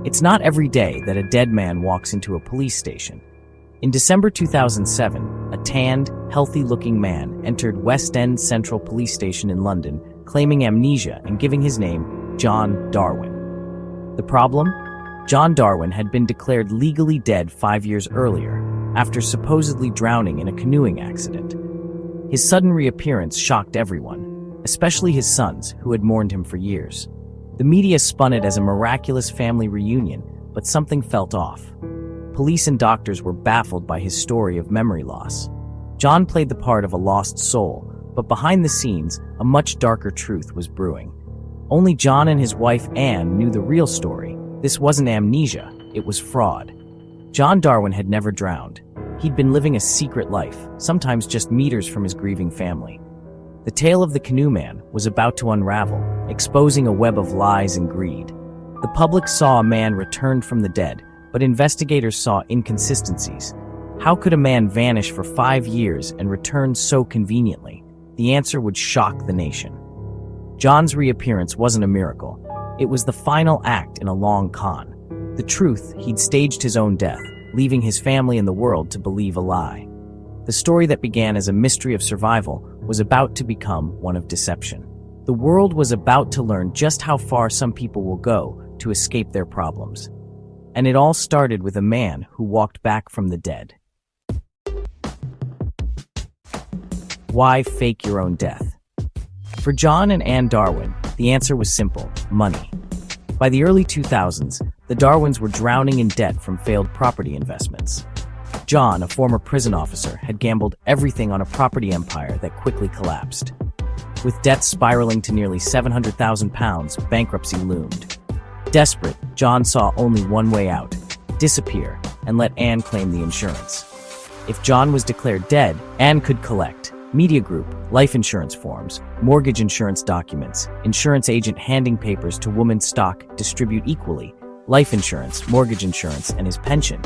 It's not every day that a dead man walks into a police station. In December 2007, a tanned, healthy-looking man entered West End Central Police Station in London, claiming amnesia and giving his name John Darwin. The problem? John Darwin had been declared legally dead 5 years earlier, after supposedly drowning in a canoeing accident. His sudden reappearance shocked everyone, especially his sons, who had mourned him for years. The media spun it as a miraculous family reunion, but something felt off. Police and doctors were baffled by his story of memory loss. John played the part of a lost soul, but behind the scenes, a much darker truth was brewing. Only John and his wife Anne knew the real story. This wasn't amnesia, it was fraud. John Darwin had never drowned. He'd been living a secret life, sometimes just meters from his grieving family. The tale of the Canoe Man was about to unravel, exposing a web of lies and greed. The public saw a man returned from the dead, but investigators saw inconsistencies. How could a man vanish for 5 years and return so conveniently? The answer would shock the nation. John's reappearance wasn't a miracle. It was the final act in a long con. The truth, he'd staged his own death, leaving his family and the world to believe a lie. The story that began as a mystery of survival was about to become one of deception. The world was about to learn just how far some people will go to escape their problems. And it all started with a man who walked back from the dead. Why fake your own death? For John and Anne Darwin, the answer was simple: money. By the early 2000s, the Darwins were drowning in debt from failed property investments. John, a former prison officer, had gambled everything on a property empire that quickly collapsed. With debts spiraling to nearly £700,000, bankruptcy loomed. Desperate, John saw only one way out: disappear and let Anne claim the insurance. If John was declared dead, Anne could collect media group, life insurance forms, mortgage insurance documents, insurance agent handing papers to woman's stock, distribute equally, life insurance, mortgage insurance, and his pension,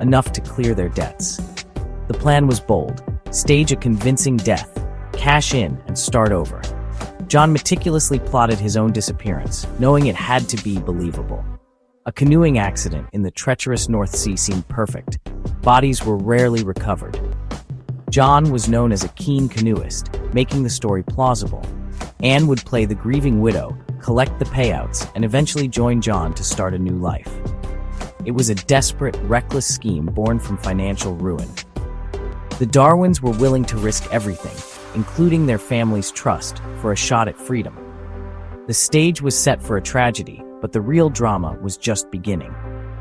enough to clear their debts. The plan was bold: stage a convincing death, cash in, and start over. John meticulously plotted his own disappearance, knowing it had to be believable. A canoeing accident in the treacherous North Sea seemed perfect. Bodies were rarely recovered. John was known as a keen canoeist, making the story plausible. Anne would play the grieving widow, collect the payouts, and eventually join John to start a new life. It was a desperate, reckless scheme born from financial ruin. The Darwins were willing to risk everything, including their family's trust, for a shot at freedom. The stage was set for a tragedy, but the real drama was just beginning.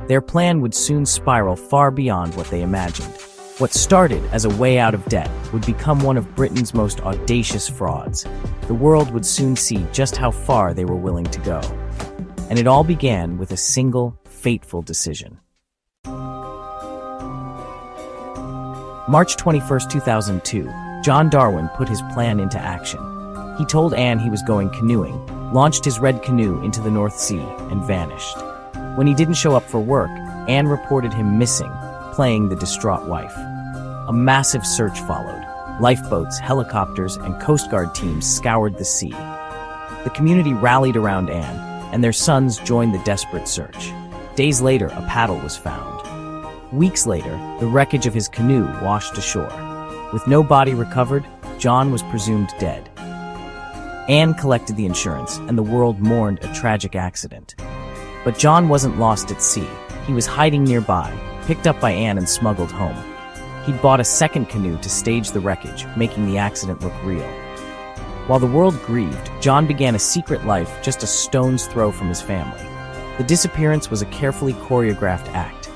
Their plan would soon spiral far beyond what they imagined. What started as a way out of debt would become one of Britain's most audacious frauds. The world would soon see just how far they were willing to go. And it all began with a single, fateful decision. March 21, 2002, John Darwin put his plan into action. He told Anne he was going canoeing, launched his red canoe into the North Sea, and vanished. When he didn't show up for work, Anne reported him missing, playing the distraught wife. A massive search followed. Lifeboats, helicopters, and Coast Guard teams scoured the sea. The community rallied around Anne, and their sons joined the desperate search. Days later, a paddle was found. Weeks later, the wreckage of his canoe washed ashore. With no body recovered, John was presumed dead. Anne collected the insurance, and the world mourned a tragic accident. But John wasn't lost at sea. He was hiding nearby, picked up by Anne and smuggled home. He'd bought a second canoe to stage the wreckage, making the accident look real. While the world grieved, John began a secret life just a stone's throw from his family. The disappearance was a carefully choreographed act.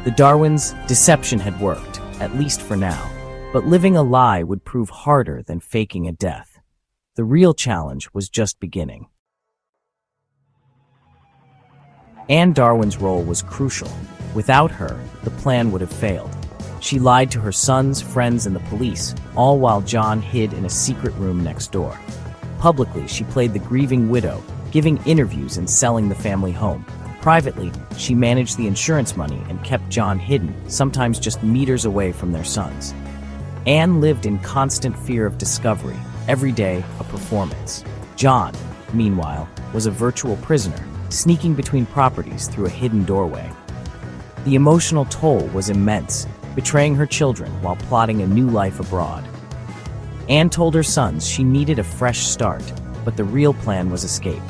The Darwins' deception had worked, at least for now, but living a lie would prove harder than faking a death. The real challenge was just beginning. Anne Darwin's role was crucial. Without her, the plan would have failed. She lied to her sons, friends, and the police, all while John hid in a secret room next door. Publicly, she played the grieving widow, giving interviews and selling the family home. Privately, she managed the insurance money and kept John hidden, sometimes just meters away from their sons. Anne lived in constant fear of discovery, every day a performance. John, meanwhile, was a virtual prisoner, sneaking between properties through a hidden doorway. The emotional toll was immense, betraying her children while plotting a new life abroad. Anne told her sons she needed a fresh start, but the real plan was escape.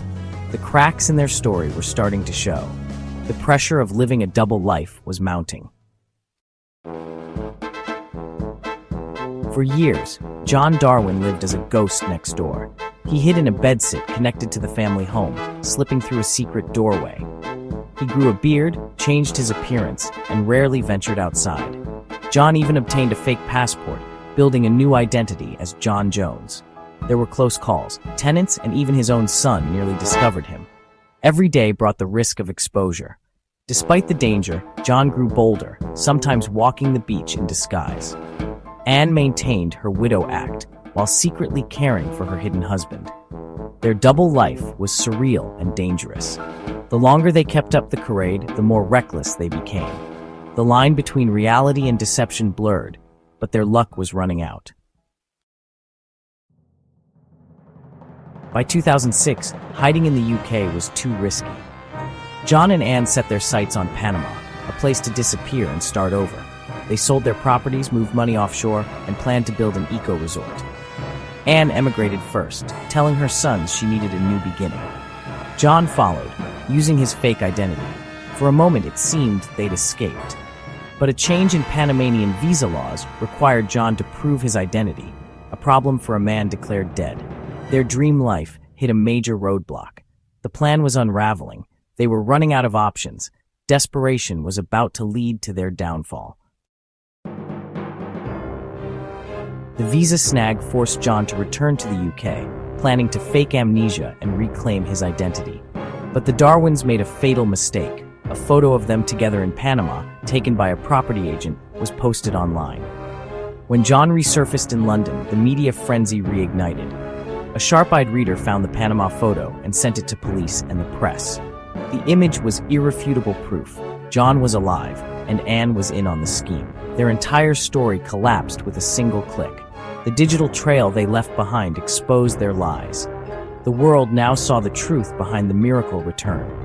The cracks in their story were starting to show. The pressure of living a double life was mounting. For years, John Darwin lived as a ghost next door. He hid in a bedsit connected to the family home, slipping through a secret doorway. He grew a beard, changed his appearance, and rarely ventured outside. John even obtained a fake passport, building a new identity as John Jones. There were close calls. Tenants and even his own son nearly discovered him. Every day brought the risk of exposure. Despite the danger, John grew bolder, sometimes walking the beach in disguise. Anne maintained her widow act while secretly caring for her hidden husband. Their double life was surreal and dangerous. The longer they kept up the charade, the more reckless they became. The line between reality and deception blurred, but their luck was running out. By 2006, hiding in the UK was too risky. John and Anne set their sights on Panama, a place to disappear and start over. They sold their properties, moved money offshore, and planned to build an eco-resort. Anne emigrated first, telling her sons she needed a new beginning. John followed, using his fake identity. For a moment it seemed they'd escaped. But a change in Panamanian visa laws required John to prove his identity, a problem for a man declared dead. Their dream life hit a major roadblock. The plan was unraveling. They were running out of options. Desperation was about to lead to their downfall. The visa snag forced John to return to the UK, planning to fake amnesia and reclaim his identity. But the Darwins made a fatal mistake. A photo of them together in Panama, taken by a property agent, was posted online. When John resurfaced in London, the media frenzy reignited. A sharp-eyed reader found the Panama photo and sent it to police and the press. The image was irrefutable proof. John was alive, and Anne was in on the scheme. Their entire story collapsed with a single click. The digital trail they left behind exposed their lies. The world now saw the truth behind the miracle return.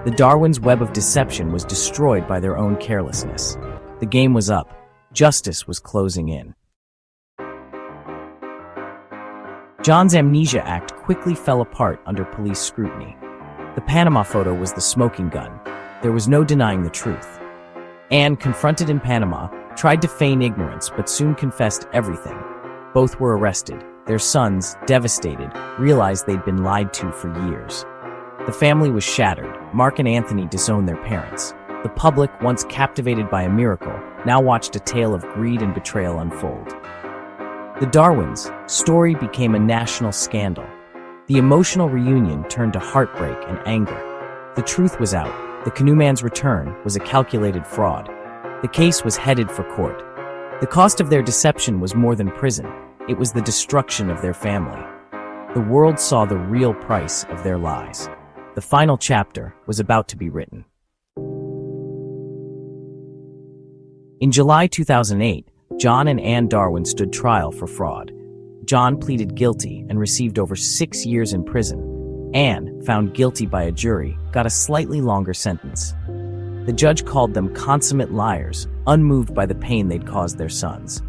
The Darwins' web of deception was destroyed by their own carelessness. The game was up. Justice was closing in. John's amnesia act quickly fell apart under police scrutiny. The Panama photo was the smoking gun. There was no denying the truth. Anne, confronted in Panama, tried to feign ignorance but soon confessed everything. Both were arrested. Their sons, devastated, realized they'd been lied to for years. The family was shattered. Mark and Anthony disowned their parents. The public, once captivated by a miracle, now watched a tale of greed and betrayal unfold. The Darwins' story became a national scandal. The emotional reunion turned to heartbreak and anger. The truth was out. The Canoe Man's return was a calculated fraud. The case was headed for court. The cost of their deception was more than prison. It was the destruction of their family. The world saw the real price of their lies. The final chapter was about to be written. In July 2008, John and Anne Darwin stood trial for fraud. John pleaded guilty and received over 6 years in prison. Anne, found guilty by a jury, got a slightly longer sentence. The judge called them consummate liars, unmoved by the pain they'd caused their sons.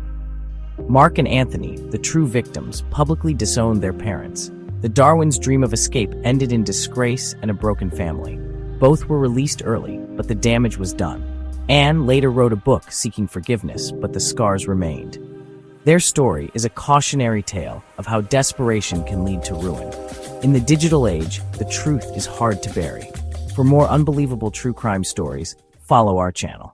Mark and Anthony, the true victims, publicly disowned their parents. The Darwins' dream of escape ended in disgrace and a broken family. Both were released early, but the damage was done. Anne later wrote a book seeking forgiveness, but the scars remained. Their story is a cautionary tale of how desperation can lead to ruin. In the digital age, the truth is hard to bury. For more unbelievable true crime stories, follow our channel.